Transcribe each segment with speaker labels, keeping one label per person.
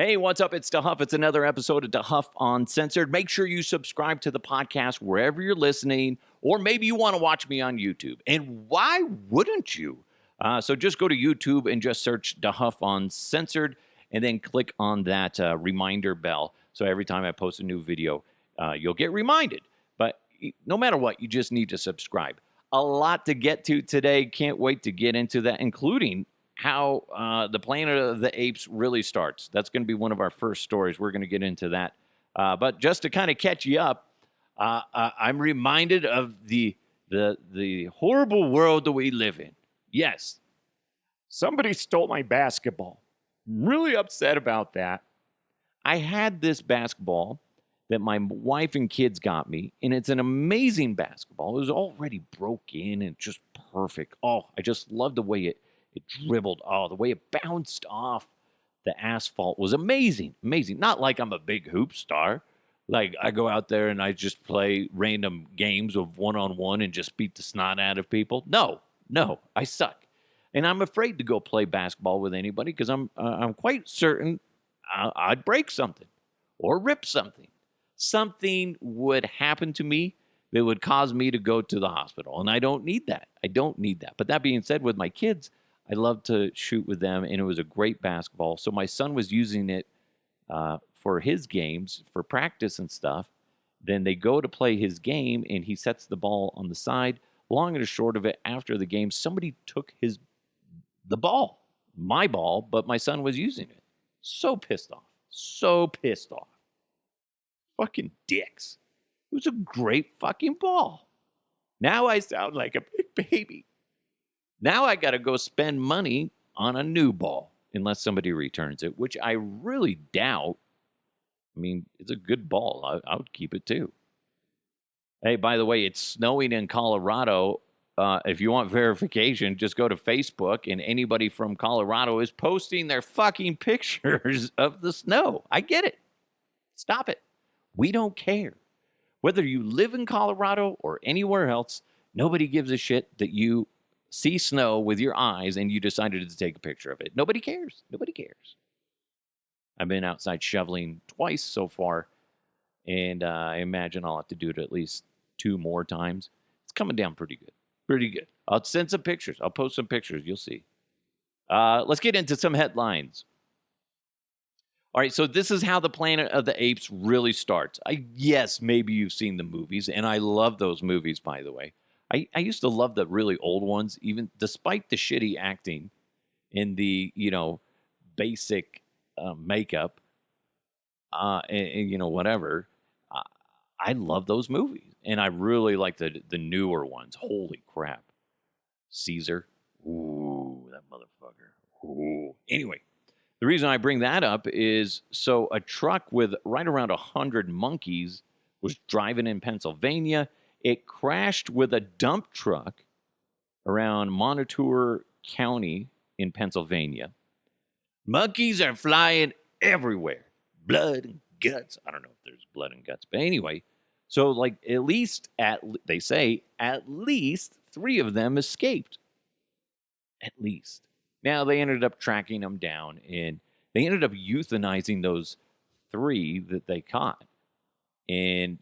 Speaker 1: Hey, what's up? It's DeHuff. It's another episode of DeHuff Uncensored. Make sure you subscribe to the podcast wherever you're listening, or maybe you want to watch me on YouTube. And why wouldn't you? So just go to YouTube and just search DeHuff Uncensored, and then click on that reminder bell. So every time I post a new video, you'll get reminded. But no matter what, you just need to subscribe. A lot to get to today. Can't wait to get into that, including how the Planet of the Apes really starts. That's going to be one of our first stories. We're going to get into that. But just to kind of catch you up, I'm reminded of the horrible world that we live in. Yes, somebody stole my basketball. I'm really upset about that. I had this basketball that my wife and kids got me, and it's an amazing basketball. It was already broken and just perfect. Oh, I just love the way it dribbled. Oh, the way it bounced off the asphalt was amazing. Amazing. Not like I'm a big hoop star. Like I go out there and I just play random games of one-on-one and just beat the snot out of people. No, I suck. And I'm afraid to go play basketball with anybody because I'm quite certain I'd break something or rip something. Something would happen to me that would cause me to go to the hospital. And I don't need that. But that being said, with my kids, I love to shoot with them, and it was a great basketball. So my son was using it for his games, for practice and stuff. Then they go to play his game, and he sets the ball on the side. Long and short of it, after the game, somebody took the ball, my ball, but my son was using it. So pissed off. Fucking dicks. It was a great fucking ball. Now I sound like a big baby. Now I got to go spend money on a new ball unless somebody returns it, which I really doubt. I mean, it's a good ball. I would keep it too. Hey, by the way, it's snowing in Colorado. If you want verification, just go to Facebook, and anybody from Colorado is posting their fucking pictures of the snow. I get it. Stop it. We don't care. Whether you live in Colorado or anywhere else, nobody gives a shit that you see snow with your eyes and you decided to take a picture of it. Nobody cares. I've been outside shoveling twice so far, and I imagine I'll have to do it at least 2 more times. It's coming down pretty good. I'll send some pictures. I'll post some pictures. You'll see. Let's get into some headlines. All right, so this is how the Planet of the Apes really starts. Yes, maybe you've seen the movies, and I love those movies, by the way. I used to love the really old ones, even despite the shitty acting and the, basic makeup and whatever. I love those movies, and I really like the newer ones. Holy crap. Caesar. Ooh, that motherfucker. Ooh. Anyway, the reason I bring that up is so a truck with right around 100 monkeys was driving in Pennsylvania. It crashed with a dump truck around Montour County in Pennsylvania. Monkeys are flying everywhere. Blood and guts. I don't know if there's blood and guts. But anyway, so like they say at least 3 of them escaped. At least. Now they ended up tracking them down, and they ended up euthanizing those 3 that they caught. And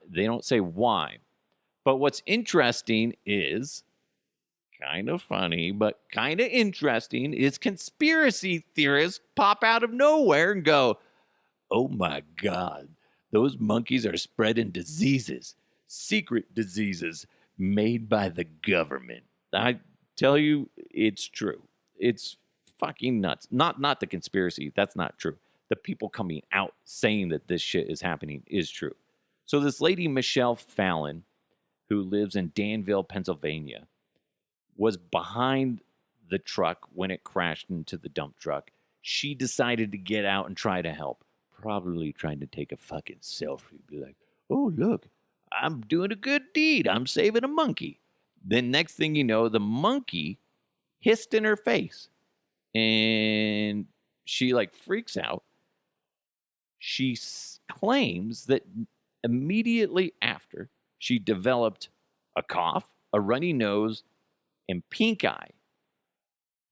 Speaker 1: they don't say why. But what's interesting is, kind of funny, but kind of interesting, is conspiracy theorists pop out of nowhere and go, oh my God, those monkeys are spreading diseases, secret diseases made by the government. I tell you, it's true. It's fucking nuts. Not the conspiracy. That's not true. The people coming out saying that this shit is happening is true. So this lady, Michele Fallon, who lives in Danville, Pennsylvania, was behind the truck when it crashed into the dump truck. She decided to get out and try to help. Probably trying to take a fucking selfie. Be like, oh, look, I'm doing a good deed. I'm saving a monkey. Then next thing you know, the monkey hissed in her face. And she freaks out. She claims that immediately after, she developed a cough, a runny nose, and pink eye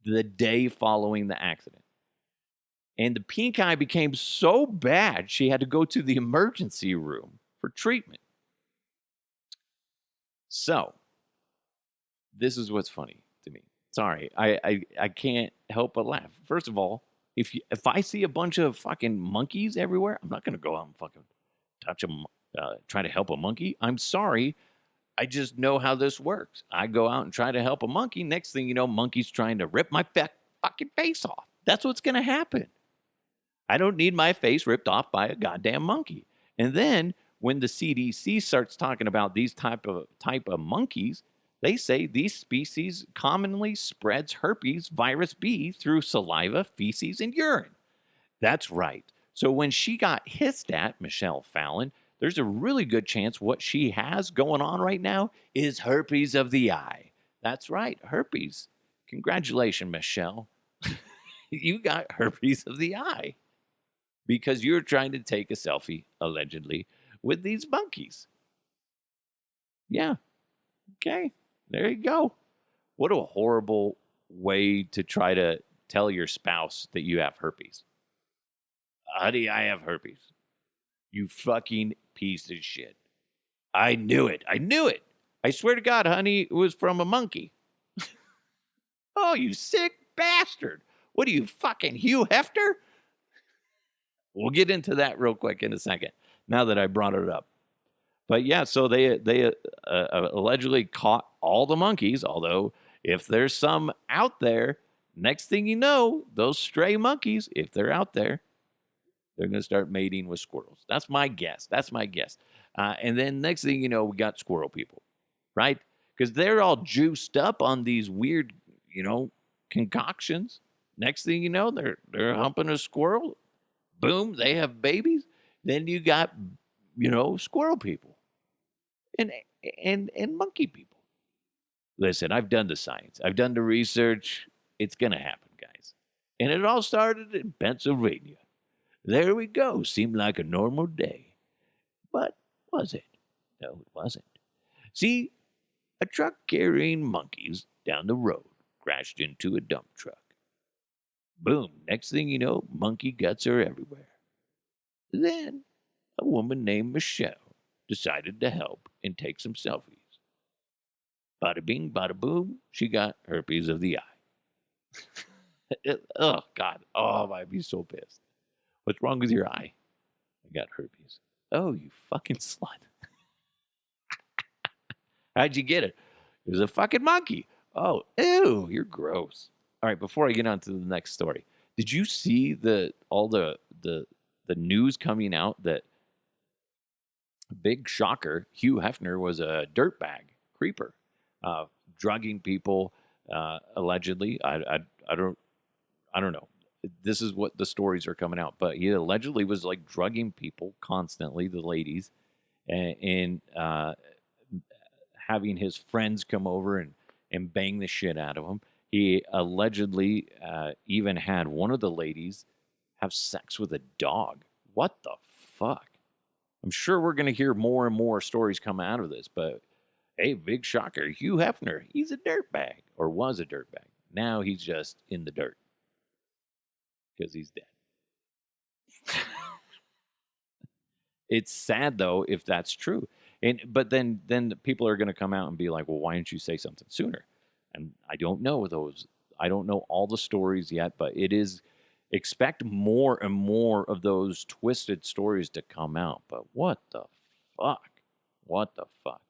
Speaker 1: the day following the accident. And the pink eye became so bad, she had to go to the emergency room for treatment. So, this is what's funny to me. Sorry, I can't help but laugh. First of all, if I see a bunch of fucking monkeys everywhere, I'm not going to go out and fucking touch them, try to help a monkey. I'm sorry. I just know how this works. I go out and try to help a monkey. Next thing you know, monkey's trying to rip my fucking face off. That's what's going to happen. I don't need my face ripped off by a goddamn monkey. And then when the CDC starts talking about these type of monkeys, they say these species commonly spreads herpes virus B through saliva, feces, and urine. That's right. So when she got hissed at, Michele Fallon, there's a really good chance what she has going on right now is herpes of the eye. That's right, herpes. Congratulations, Michele. You got herpes of the eye because you're trying to take a selfie, allegedly, with these monkeys. Yeah. Okay. There you go. What a horrible way to try to tell your spouse that you have herpes. Honey, I have herpes. You fucking piece of shit. I knew it. I swear to God, honey, it was from a monkey. Oh, you sick bastard. What are you, fucking Hugh Hefner? We'll get into that real quick in a second, now that I brought it up. But yeah, so they allegedly caught all the monkeys, although if there's some out there, next thing you know, those stray monkeys, if they're out there, they're going to start mating with squirrels. That's my guess. And then next thing you know, we got squirrel people, right? Because they're all juiced up on these weird, concoctions. Next thing you know, they're humping a squirrel. Boom, they have babies. Then you got, squirrel people and monkey people. Listen, I've done the science. I've done the research. It's going to happen, guys. And it all started in Pennsylvania. There we go. Seemed like a normal day. But was it? No, it wasn't. See, a truck carrying monkeys down the road crashed into a dump truck. Boom. Next thing you know, monkey guts are everywhere. Then a woman named Michele decided to help and take some selfies. Bada bing, bada boom, she got herpes of the eye. Oh, God. Oh, I'd be so pissed. What's wrong with your eye? I got herpes. Oh, you fucking slut. How'd you get it? It was a fucking monkey. Oh, ew, you're gross. All right, before I get on to the next story, did you see all the news coming out that big shocker, Hugh Hefner was a dirtbag creeper, drugging people allegedly. I don't know. This is what the stories are coming out, but he allegedly was like drugging people constantly, the ladies, and having his friends come over and bang the shit out of him. He allegedly even had one of the ladies have sex with a dog. What the fuck? I'm sure we're going to hear more and more stories come out of this, but hey, big shocker. Hugh Hefner, he's a dirtbag, or was a dirtbag. Now he's just in the dirt because he's dead. It's sad, though, if that's true. But then the people are going to come out and be like, well, why didn't you say something sooner? And I don't know those. I don't know all the stories yet, but it is, expect more and more of those twisted stories to come out. But what the fuck? What the fuck?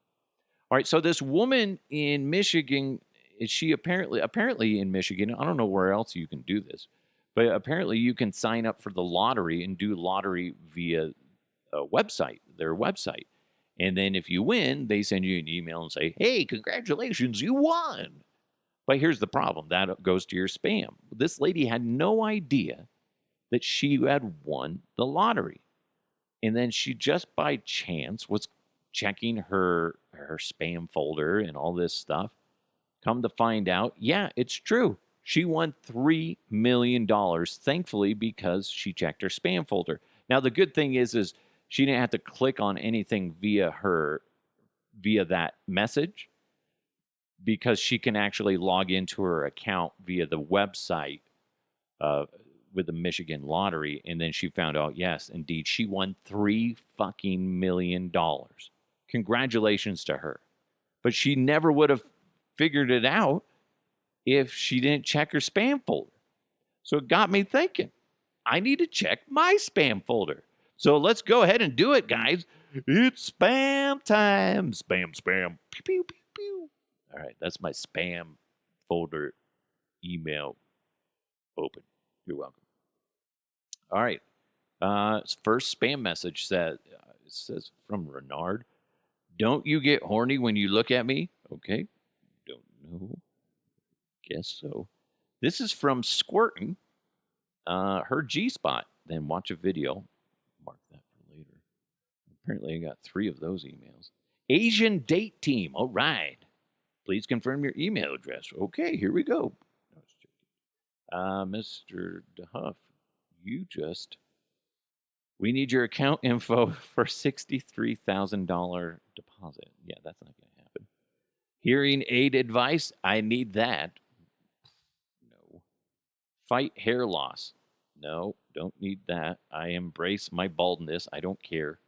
Speaker 1: All right, so this woman in Michigan, she apparently in Michigan, I don't know where else you can do this, but apparently you can sign up for the lottery and do lottery via a website, their website. And then if you win, they send you an email and say, hey, congratulations, you won. But here's the problem. That goes to your spam. This lady had no idea that she had won the lottery. And then she just by chance was checking her spam folder and all this stuff. Come to find out, yeah, it's true. She won $3 million, thankfully, because she checked her spam folder. Now, the good thing is she didn't have to click on anything via that message, because she can actually log into her account via the website with the Michigan lottery, and then she found out, yes, indeed, she won $3 million. Congratulations to her. But she never would have figured it out if she didn't check her spam folder. So it got me thinking, I need to check my spam folder. So let's go ahead and do it, guys. It's spam time. Spam, spam. Pew, pew, pew, pew. All right, that's my spam folder email open. You're welcome. All right. First spam message says, it says from Renard. Don't you get horny when you look at me? Okay. Don't know. Guess so. This is from Squirtin'. Her G-spot. Then watch a video. Mark that for later. Apparently, I got 3 of those emails. Asian date team. All right. Please confirm your email address. Okay, here we go. Mr. DeHuff, we need your account info for $63,000 deposit. Yeah, that's not going to happen. Hearing aid advice. I need that. No. Fight hair loss. No, don't need that. I embrace my baldness. I don't care.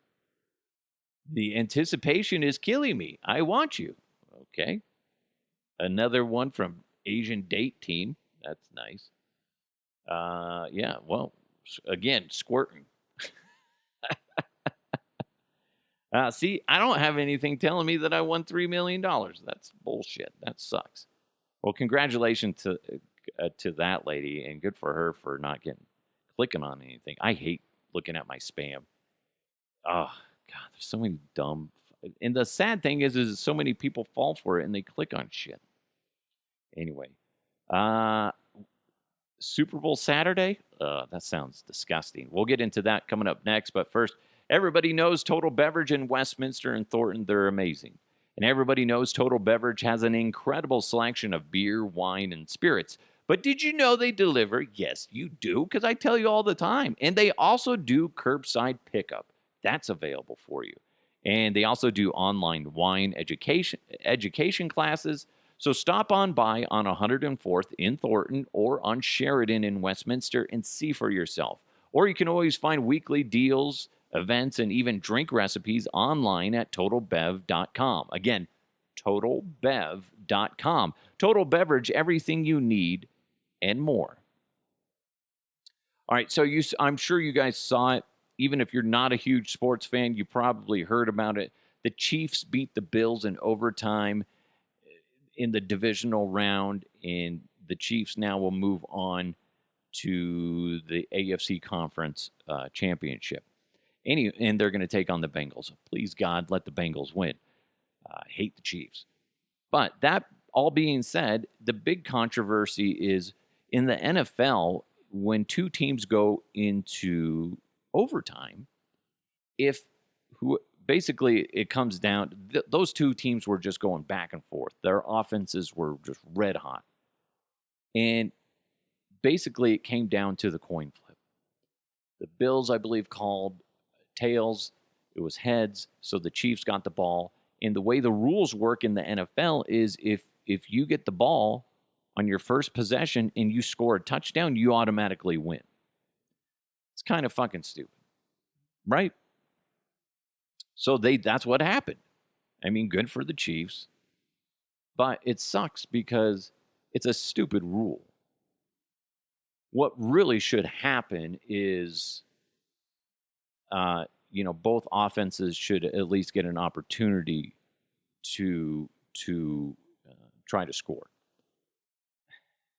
Speaker 1: The anticipation is killing me. I want you. Okay. Another one from Asian date team. That's nice. Yeah, well, again, squirting. See, I don't have anything telling me that I won $3 million. That's bullshit. That sucks. Well, congratulations to that lady, and good for her for not clicking on anything. I hate looking at my spam. Oh, God, there's so many dumb. And the sad thing is so many people fall for it and they click on shit. Anyway, Super Bowl Saturday? That sounds disgusting. We'll get into that coming up next. But first, everybody knows Total Beverage in Westminster and Thornton. They're amazing. And everybody knows Total Beverage has an incredible selection of beer, wine, and spirits. But did you know they deliver? Yes, you do, because I tell you all the time. And they also do curbside pickup. That's available for you. And they also do online wine education classes. So stop on by on 104th in Thornton or on Sheridan in Westminster and see for yourself. Or you can always find weekly deals, events, and even drink recipes online at TotalBev.com. Again, TotalBev.com. Total Beverage, everything you need and more. All right, so I'm sure you guys saw it. Even if you're not a huge sports fan, you probably heard about it. The Chiefs beat the Bills in overtime in the divisional round, and the Chiefs now will move on to the AFC Conference Championship. And they're going to take on the Bengals. Please, God, let the Bengals win. I hate the Chiefs. But that all being said, the big controversy is in the NFL, when 2 teams go into overtime, basically it comes down, those 2 teams were just going back and forth. Their offenses were just red hot. And basically it came down to the coin flip. The Bills, I believe, called tails. It was heads, so the Chiefs got the ball. And the way the rules work in the NFL is if you get the ball on your first possession and you score a touchdown, you automatically win. It's kind of fucking stupid, right? So that's what happened. I mean, good for the Chiefs, but it sucks because it's a stupid rule. What really should happen is, both offenses should at least get an opportunity to try to score.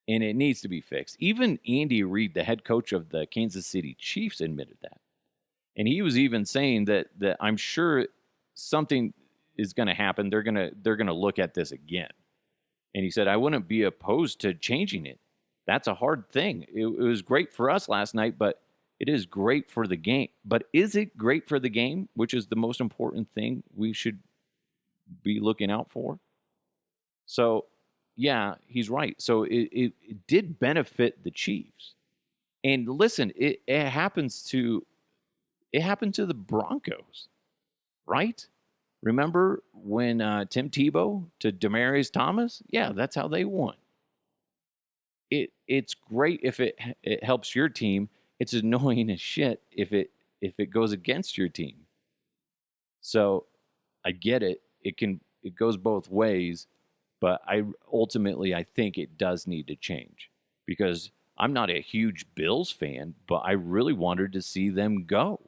Speaker 1: And it needs to be fixed. Even Andy Reid, the head coach of the Kansas City Chiefs, admitted that. And he was even saying that I'm sure something is going to happen. They're going to look at this again. And he said, I wouldn't be opposed to changing it. That's a hard thing. It was great for us last night, but it is great for the game. But is it great for the game, which is the most important thing we should be looking out for? So, yeah, he's right. So it did benefit the Chiefs. And listen, it happened to the Broncos, right? Remember when Tim Tebow to Demaryius Thomas? Yeah, that's how they won. it's great if it helps your team. It's annoying as shit if it goes against your team. So I get it. It goes both ways, but I think it does need to change because I'm not a huge Bills fan, but I really wanted to see them go.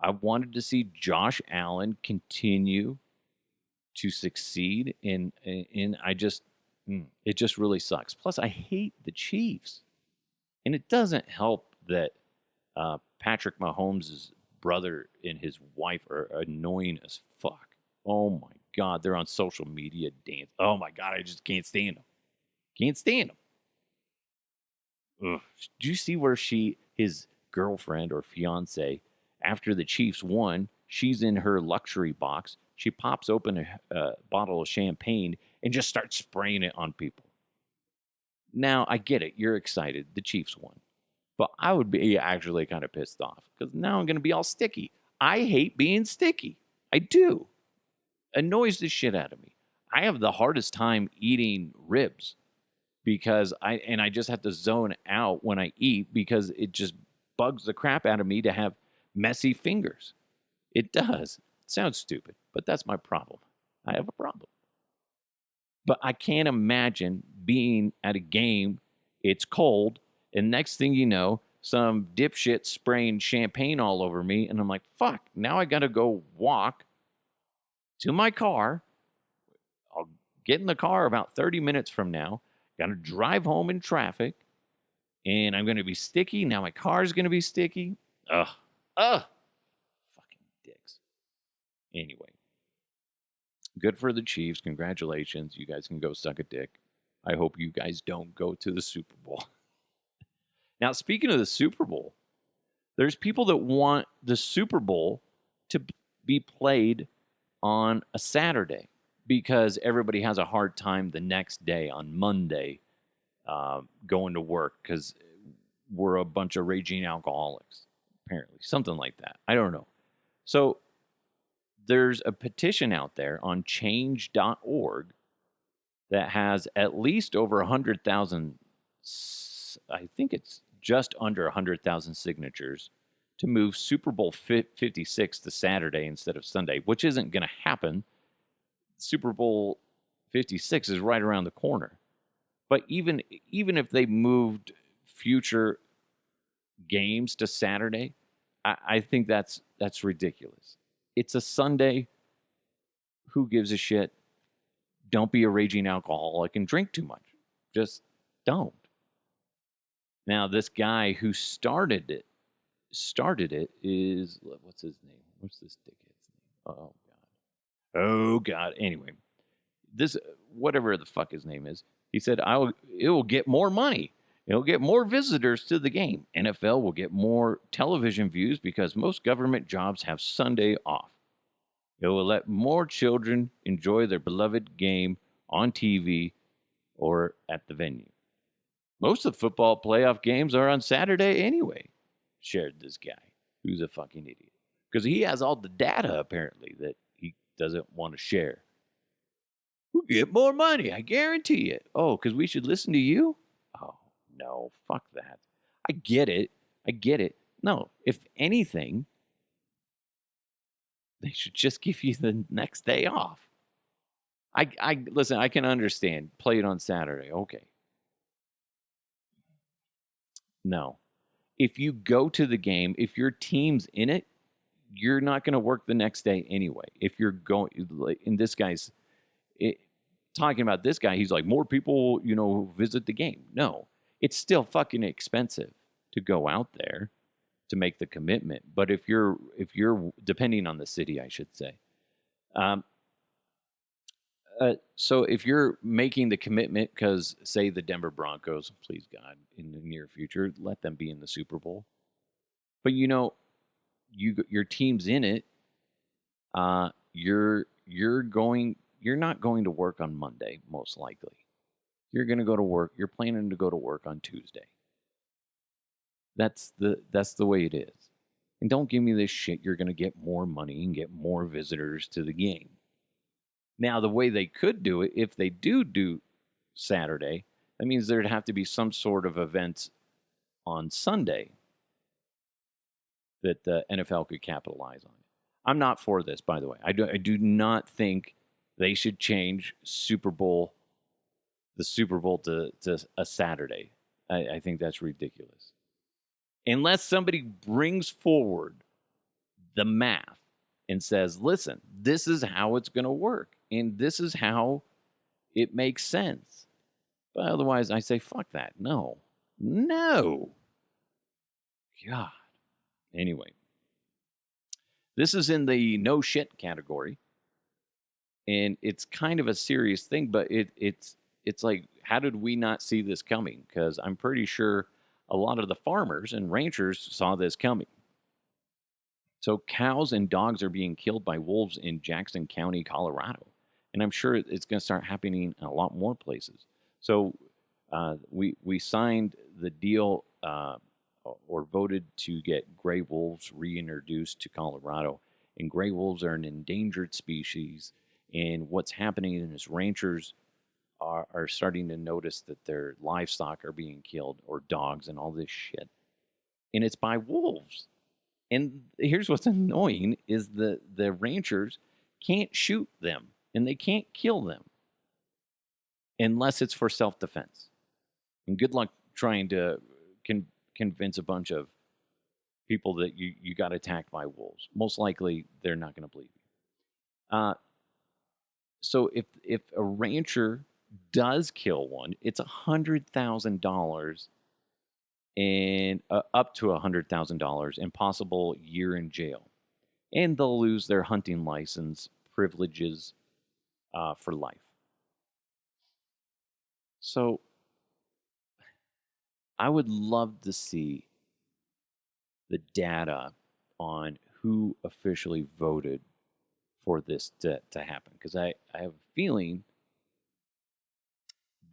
Speaker 1: I wanted to see Josh Allen continue to succeed in it just really sucks. Plus I hate the Chiefs. And it doesn't help that Patrick Mahomes' brother and his wife are annoying as fuck. Oh my God, they're on social media dance. Oh my God, I just can't stand them. Can't stand them. Ugh. Do you see where his girlfriend or fiance, after the Chiefs won, she's in her luxury box. She pops open a bottle of champagne and just starts spraying it on people. Now, I get it. You're excited. The Chiefs won. But I would be actually kind of pissed off because now I'm going to be all sticky. I hate being sticky. I do. Annoys the shit out of me. I have the hardest time eating ribs because I just have to zone out when I eat because it just bugs the crap out of me to have messy fingers. It does. It sounds stupid, but that's my problem. I have a problem. But I can't imagine being at a game, it's cold, and next thing you know, some dipshit spraying champagne all over me, and I'm like, fuck, now I gotta go walk to my car. I'll get in the car about 30 minutes from now, gotta drive home in traffic, and I'm gonna be sticky. Now my car's gonna be sticky. Ugh. Fucking dicks. Anyway. Good for the Chiefs. Congratulations. You guys can go suck a dick. I hope you guys don't go to the Super Bowl. Now, speaking of the Super Bowl, there's people that want the Super Bowl to be played on a Saturday because everybody has a hard time the next day on Monday going to work because we're a bunch of raging alcoholics, apparently. Something like that. I don't know. So there's a petition out there on change.org that has at least over 100,000, I think it's just under 100,000 signatures to move Super Bowl 56 to Saturday instead of Sunday, which isn't going to happen. Super Bowl 56 is right around the corner. But even if they moved future games to Saturday, I think that's ridiculous. It's a Sunday. Who gives a shit? Don't be a raging alcoholic and drink too much. Just don't. Now, this guy who started it is, what's his name? What's this dickhead's name? Oh, God. Anyway, this, whatever the fuck his name is, he said, it will get more money. It'll get more visitors to the game. NFL will get more television views because most government jobs have Sunday off. It will let more children enjoy their beloved game on TV or at the venue. Most of the football playoff games are on Saturday anyway, shared this guy, who's a fucking idiot. Because he has all the data, apparently, that he doesn't want to share. We'll get more money, I guarantee it. Oh, because we should listen to you? Oh, no, fuck that. I get it. No, if anything, they should just give you the next day off. I listen, I can understand. Play it on Saturday. Okay. No. If you go to the game, if your team's in it, you're not going to work the next day anyway. If you're going, and this guy's talking about this guy, he's like, more people, visit the game. No, it's still fucking expensive to go out there to make the commitment. But if you're depending on the city, I should say. So if you're making the commitment, because say the Denver Broncos, please God, in the near future, let them be in the Super Bowl. But your team's in it. You're not going to work on Monday, most likely. You're going to go to work. You're planning to go to work on Tuesday. That's the way it is. And don't give me this shit. You're going to get more money and get more visitors to the game. Now, the way they could do it, if they do Saturday, That means there'd have to be some sort of event on Sunday that the NFL could capitalize on. I'm not for this, by the way. I do not think they should change the Super Bowl to a Saturday. I think that's ridiculous. Unless somebody brings forward the math and says, listen, this is how it's going to work, and this is how it makes sense. But otherwise, I say, fuck that. No. God. Anyway, this is in the no shit category, and it's kind of a serious thing, but it's like, how did we not see this coming? Because I'm pretty sure a lot of the farmers and ranchers saw this coming. So cows and dogs are being killed by wolves in Jackson County, Colorado. And I'm sure it's going to start happening in a lot more places. So we signed the deal or voted to get gray wolves reintroduced to Colorado. And gray wolves are an endangered species. And what's happening is ranchers are starting to notice that their livestock are being killed, or dogs and all this shit. And it's by wolves. And here's what's annoying is the ranchers can't shoot them and they can't kill them unless it's for self-defense. And good luck trying to convince a bunch of people that you got attacked by wolves. Most likely, they're not going to believe you. So if a rancher does kill one, it's $100,000 and up to $100,000 and possible year in jail. And they'll lose their hunting license privileges for life. So I would love to see the data on who officially voted for this to happen. Because I have a feeling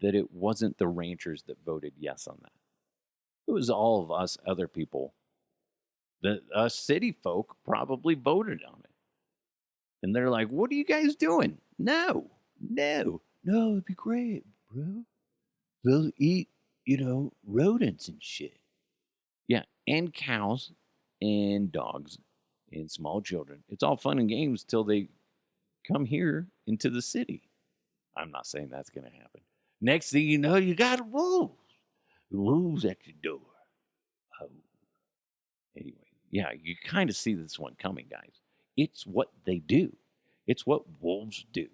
Speaker 1: that it wasn't the ranchers that voted yes on that. It was all of us other people. Us city folk probably voted on it. And they're like, what are you guys doing? No, it'd be great, bro. They'll eat, rodents and shit. Yeah, and cows and dogs and small children. It's all fun and games till they come here into the city. I'm not saying that's going to happen. Next thing you know, you got wolves. Wolves at your door. Oh. Anyway, yeah, you kind of see this one coming, guys. It's what they do. It's what wolves do.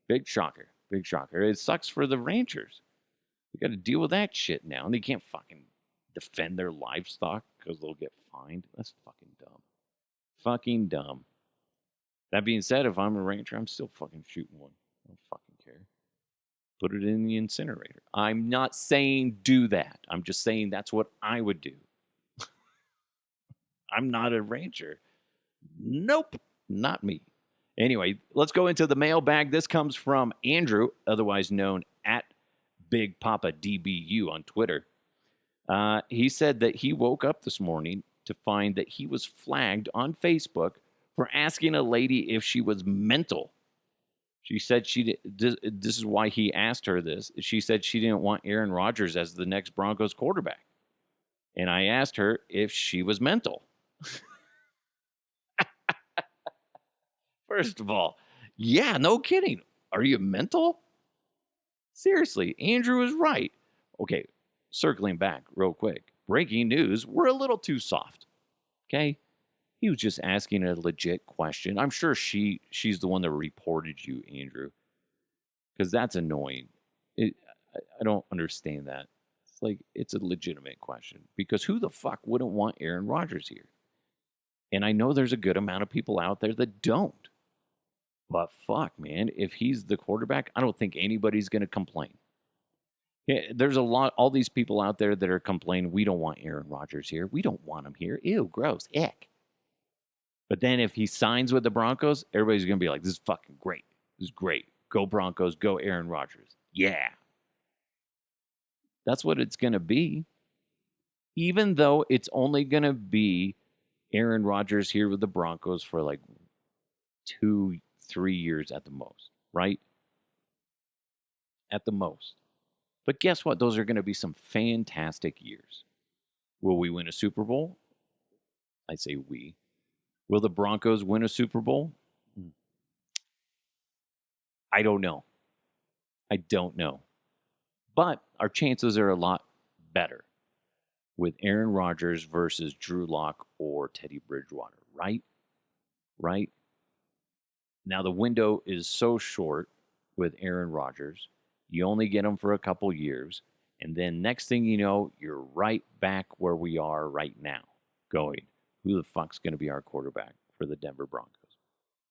Speaker 1: Big shocker. Big shocker. It sucks for the ranchers. You got to deal with that shit now. And they can't fucking defend their livestock because they'll get fined. That's fucking dumb. Fucking dumb. That being said, if I'm a rancher, I'm still fucking shooting one. I don't fucking care. Put it in the incinerator. I'm not saying do that. I'm just saying that's what I would do. I'm not a rancher. Nope, not me. Anyway, let's go into the mailbag. This comes from Andrew, otherwise known at Big Papa DBU on Twitter. He said that he woke up this morning to find that he was flagged on Facebook for asking a lady if she was mental. She said this is why he asked her this. She said she didn't want Aaron Rodgers as the next Broncos quarterback. And I asked her if she was mental. First of all, yeah, no kidding. Are you mental? Seriously, Andrew is right. Okay, circling back real quick. Breaking news, we're a little too soft. Okay? He was just asking a legit question. I'm sure she's the one that reported you, Andrew. Because that's annoying. I don't understand that. It's like, it's a legitimate question. Because who the fuck wouldn't want Aaron Rodgers here? And I know there's a good amount of people out there that don't. But fuck, man, if he's the quarterback, I don't think anybody's going to complain. Yeah, there's all these people out there that are complaining, we don't want Aaron Rodgers here. We don't want him here. Ew, gross, ick. But then if he signs with the Broncos, everybody's going to be like, this is fucking great. This is great. Go Broncos, go Aaron Rodgers. Yeah. That's what it's going to be. Even though it's only going to be Aaron Rodgers here with the Broncos for like 2-3 years at the most, right? at the most. But guess what? Those are going to be some fantastic years. Will we win a Super Bowl? I say we. Will the Broncos win a Super Bowl? I don't know. I don't know. But our chances are a lot better with Aaron Rodgers versus Drew Lock or Teddy Bridgewater, right? Right? Now, the window is so short with Aaron Rodgers. You only get him for a couple years. And then next thing you know, you're right back where we are right now going, who the fuck's going to be our quarterback for the Denver Broncos?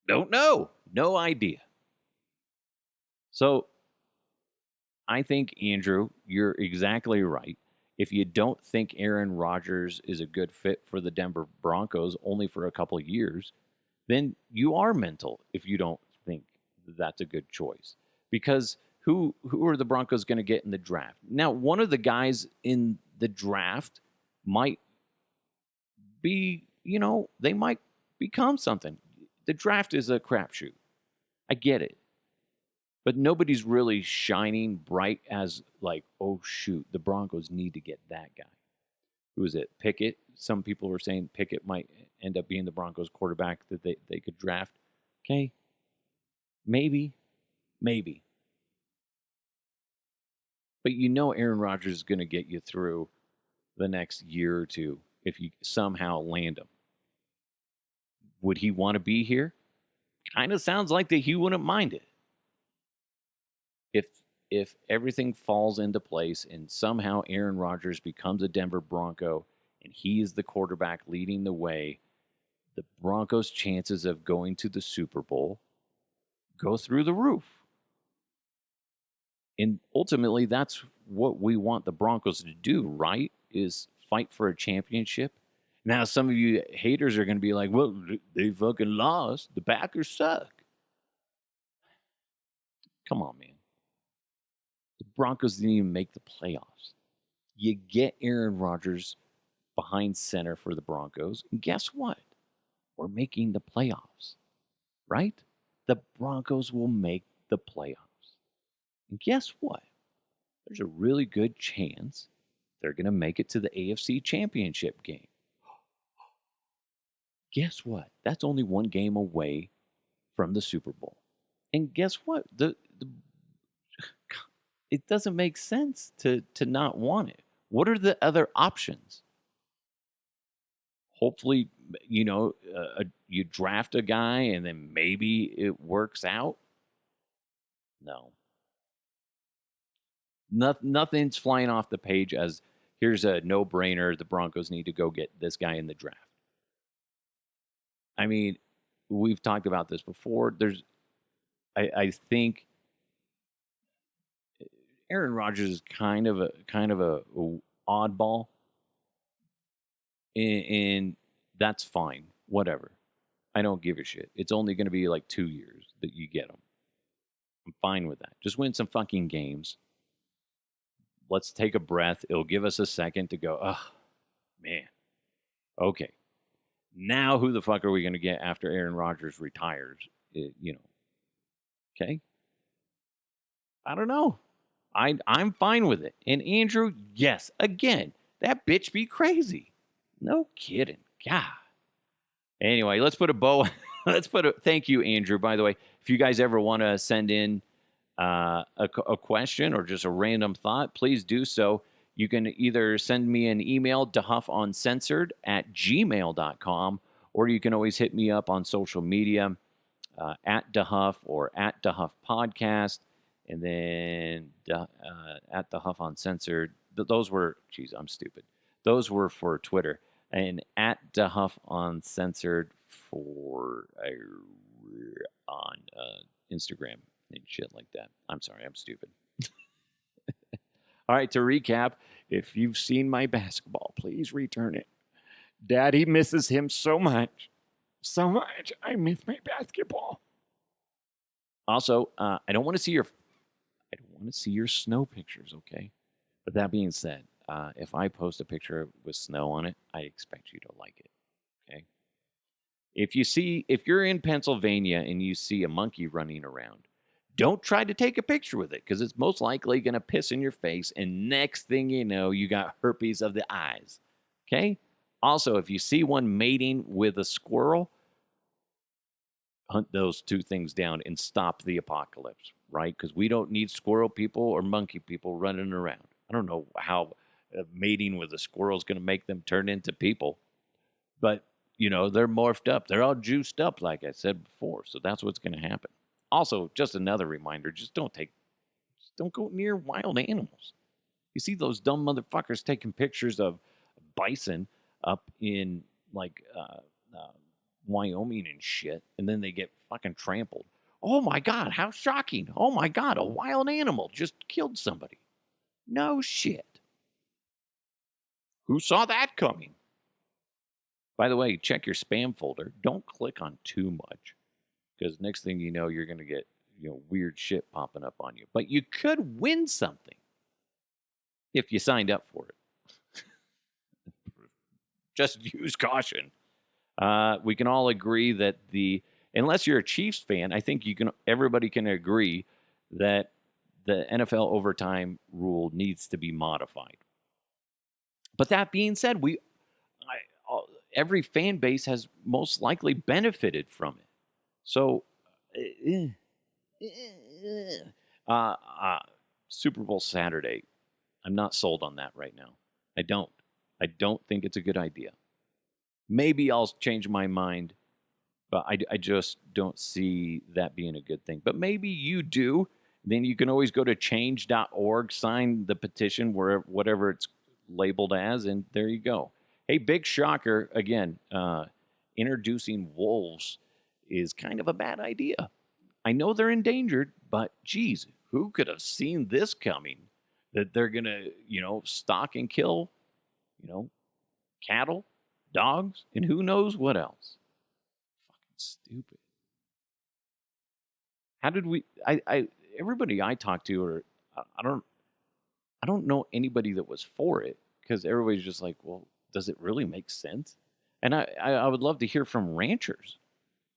Speaker 1: Don't know. No idea. So I think, Andrew, you're exactly right. If you don't think Aaron Rodgers is a good fit for the Denver Broncos only for a couple of years, then you are mental if you don't think that's a good choice. Because who are the Broncos going to get in the draft? Now, one of the guys in the draft might be, they might become something. The draft is a crapshoot. I get it. But nobody's really shining bright as like, oh, shoot, the Broncos need to get that guy. Who is it? Pickett? Some people were saying Pickett might end up being the Broncos quarterback that they could draft. Okay. Maybe. But Aaron Rodgers is going to get you through the next year or two if you somehow land him. Would he want to be here? Kind of sounds like that he wouldn't mind it. If everything falls into place and somehow Aaron Rodgers becomes a Denver Bronco and he is the quarterback leading the way, the Broncos' chances of going to the Super Bowl go through the roof. And ultimately, that's what we want the Broncos to do, right? Is fight for a championship. Now, some of you haters are going to be like, well, they fucking lost. The Packers suck. Come on, man. The Broncos didn't even make the playoffs. You get Aaron Rodgers behind center for the Broncos, and guess what? We're making the playoffs, right? The Broncos will make the playoffs. And guess what? There's a really good chance they're going to make it to the AFC Championship game. Guess what? That's only one game away from the Super Bowl. And guess what? It doesn't make sense to not want it. What are the other options? Hopefully, you draft a guy and then maybe it works out. No. Nothing's flying off the page as here's a no-brainer. The Broncos need to go get this guy in the draft. I mean, we've talked about this before. I think Aaron Rodgers is kind of a oddball, and that's fine. Whatever. I don't give a shit. It's only going to be like 2 years that you get him. I'm fine with that. Just win some fucking games. Let's take a breath. It'll give us a second to go, oh, man. Okay. Now who the fuck are we going to get after Aaron Rodgers retires? Okay? I don't know. I'm fine with it. And Andrew, yes, again, that bitch be crazy. No kidding. God. Anyway, let's put a bow. Thank you, Andrew, by the way. If you guys ever want to send in a question or just a random thought, please do so. You can either send me an email, dehuffuncensored@gmail.com, or you can always hit me up on social media at DeHuff or at DeHuff Podcast, and then at DeHuff Uncensored. Those were, I'm stupid. Those were for Twitter, and at DeHuff Uncensored for on Instagram and shit like that. I'm sorry, I'm stupid. All right, to recap, if you've seen my basketball, please return it. Daddy misses him so much. So much. I miss my basketball. Also, I don't want to see your snow pictures, okay? But that being said, if I post a picture with snow on it, I expect you to like it. Okay? If you're in Pennsylvania and you see a monkey running around, don't try to take a picture with it because it's most likely going to piss in your face. And next thing you know, you got herpes of the eyes. Okay? Also, if you see one mating with a squirrel, hunt those two things down and stop the apocalypse, right? Because we don't need squirrel people or monkey people running around. I don't know how mating with a squirrel is going to make them turn into people, but, they're morphed up. They're all juiced up, like I said before. So that's what's going to happen. Also, just another reminder, just don't go near wild animals. You see those dumb motherfuckers taking pictures of bison up in Wyoming and shit, and then they get fucking trampled. Oh my God, how shocking. Oh my God, a wild animal just killed somebody. No shit. Who saw that coming? By the way, check your spam folder. Don't click on too much, because next thing you know, you're going to get weird shit popping up on you. But you could win something if you signed up for it. Just use caution. We can all agree that unless you're a Chiefs fan, I think everybody can agree that the NFL overtime rule needs to be modified. But that being said, every fan base has most likely benefited from it. So, Super Bowl Saturday, I'm not sold on that right now. I don't think it's a good idea. Maybe I'll change my mind, but I just don't see that being a good thing. But maybe you do. Then you can always go to change.org, sign the petition, whatever it's labeled as, and there you go. Hey, big shocker, again, introducing wolves is kind of a bad idea. I know they're endangered, but geez, who could have seen this coming? That they're going to, stalk and kill, cattle, dogs, and who knows what else. Fucking stupid. How did we, everybody I talked to, I don't know anybody that was for it, because everybody's just like, well, does it really make sense? And I would love to hear from ranchers.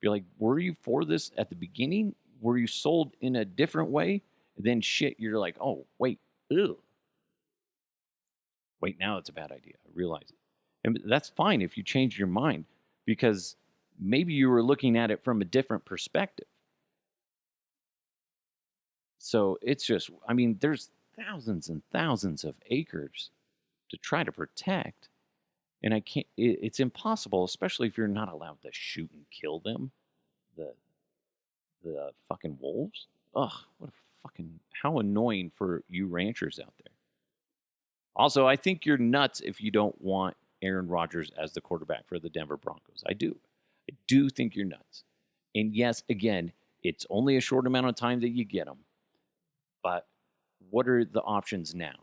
Speaker 1: Be like, were you for this at the beginning? Were you sold in a different way? And then shit, you're like, oh, wait, ew. Wait, now it's a bad idea. I realize it. And that's fine if you change your mind, because maybe you were looking at it from a different perspective. So it's just, there's thousands and thousands of acres to try to protect. And it's impossible, especially if you're not allowed to shoot and kill them. The fucking wolves. Ugh, how annoying for you ranchers out there. Also, I think you're nuts if you don't want Aaron Rodgers as the quarterback for the Denver Broncos. I do think you're nuts. And yes, again, it's only a short amount of time that you get them. But what are the options now?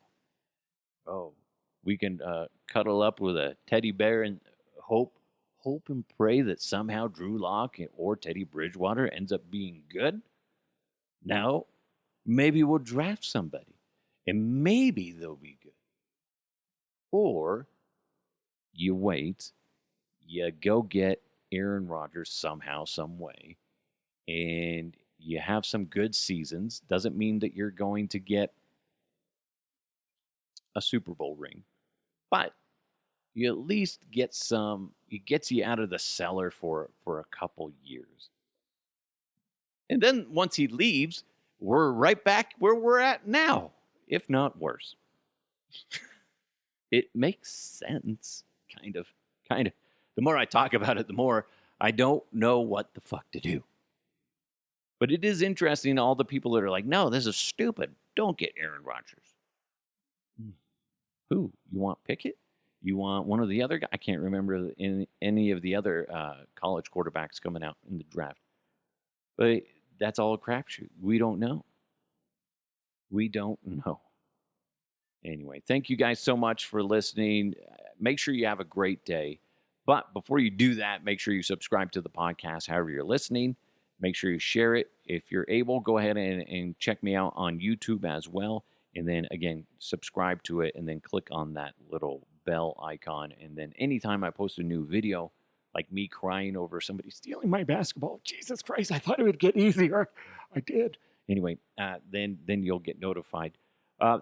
Speaker 1: Oh, we can cuddle up with a teddy bear and hope and pray that somehow Drew Lock or Teddy Bridgewater ends up being good? No. Maybe we'll draft somebody, and maybe they'll be good. Or you wait, you go get Aaron Rodgers somehow, some way, and you have some good seasons. Doesn't mean that you're going to get a Super Bowl ring, but you at least get some. It gets you out of the cellar for a couple years, and then once he leaves, we're right back where we're at now, if not worse. It makes sense, kind of. The more I talk about it, the more I don't know what the fuck to do. But it is interesting, all the people that are like, no, this is stupid. Don't get Aaron Rodgers. Who? You want Pickett? You want one of the other guys? I can't remember any of the other college quarterbacks coming out in the draft. But that's all a crapshoot. We don't know. Anyway, thank you guys so much for listening. Make sure you have a great day. But before you do that, make sure you subscribe to the podcast, however you're listening. Make sure you share it. If you're able, go ahead and check me out on YouTube as well. And then, again, subscribe to it and then click on that little bell icon. And then anytime I post a new video, like me crying over somebody stealing my basketball, Jesus Christ, I thought it would get easier. I did. Anyway, then you'll get notified.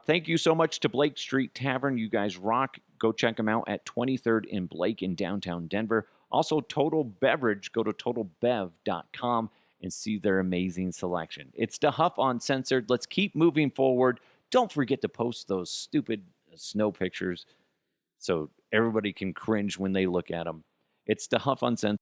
Speaker 1: Thank you so much to Blake Street Tavern. You guys rock. Go check them out at 23rd and Blake in downtown Denver. Also, Total Beverage. Go to totalbev.com and see their amazing selection. It's the Huff Uncensored. Let's keep moving forward. Don't forget to post those stupid snow pictures so everybody can cringe when they look at them. It's the Huff Uncensored.